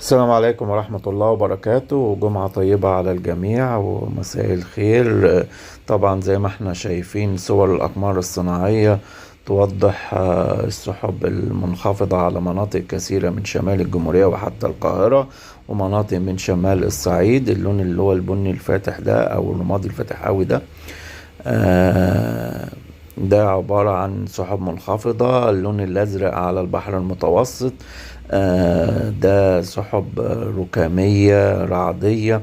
السلام عليكم ورحمة الله وبركاته. جمعة طيبة على الجميع ومساء الخير. طبعا زي ما احنا شايفين صور الأقمار الصناعية توضح السحب المنخفضة على مناطق كثيرة من شمال الجمهورية وحتى القاهرة ومناطق من شمال الصعيد. اللون اللي هو البني الفاتح ده أو الرمادي الفاتح أوي ده ده عبارة عن سحب منخفضة. اللون الأزرق على البحر المتوسط ده سحب ركامية رعدية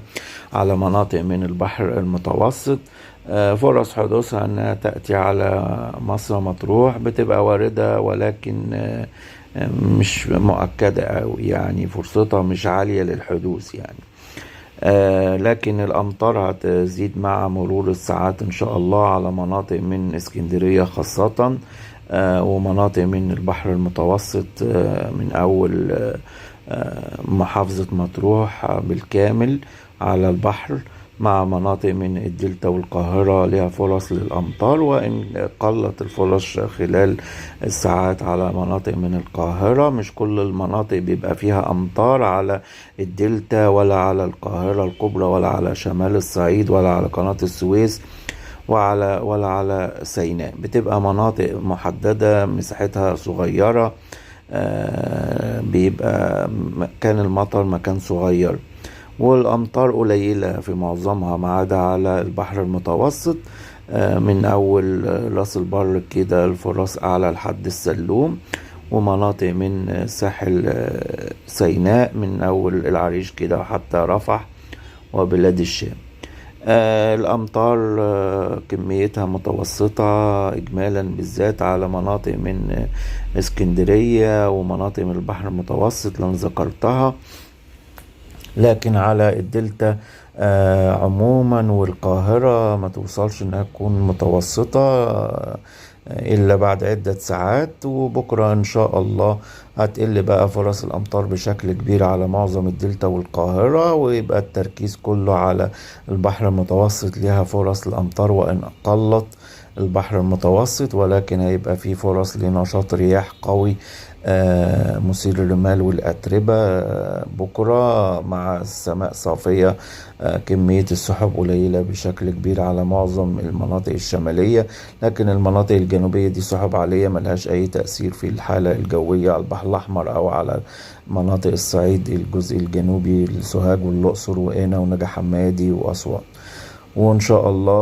على مناطق من البحر المتوسط. فرص حدوثها أنها تأتي على مصر مطروح بتبقى واردة، ولكن مش مؤكدة أوي، يعني فرصتها مش عالية للحدوث يعني. لكن الأمطار هتزيد مع مرور الساعات إن شاء الله على مناطق من اسكندرية خاصة، ومناطق من البحر المتوسط، من أول محافظة مطروح بالكامل على البحر، مع مناطق من الدلتا والقاهرة لها فرص للأمطار، وإن قلت الفرص خلال الساعات على مناطق من القاهرة. مش كل المناطق بيبقى فيها أمطار على الدلتا ولا على القاهرة الكبرى ولا على شمال الصعيد ولا على قناة السويس ولا على سيناء. بتبقى مناطق محددة مساحتها صغيرة، بيبقى مكان المطر مكان صغير، والأمطار قليلة في معظمها ما عدا على البحر المتوسط. من أول راس البر كده الفرص أعلى لحد السلوم، ومناطق من ساحل سيناء من أول العريش كده حتى رفح وبلاد الشام. الأمطار كميتها متوسطة إجمالا، بالذات على مناطق من اسكندرية ومناطق من البحر المتوسط اللي أنا ذكرتها، لكن على الدلتا عموما والقاهرة ما توصلش انها تكون متوسطة الا بعد عدة ساعات. وبكرة ان شاء الله هتقل بقى فرص الامطار بشكل كبير على معظم الدلتا والقاهرة، ويبقى التركيز كله على البحر المتوسط لها فرص الامطار، وان قلت البحر المتوسط ولكن هيبقى فيه فرص لنشاط رياح قوي مثير الرمال والأتربة بكرة، مع السماء صافية. كمية السحب قليلة بشكل كبير على معظم المناطق الشمالية، لكن المناطق الجنوبية دي سحب عالية ملهاش أي تأثير في الحالة الجوية على البحر الأحمر أو على مناطق الصعيد الجزء الجنوبي، السوهاج والأقصر وقنا ونجع حمادي وأسوان. وإن شاء الله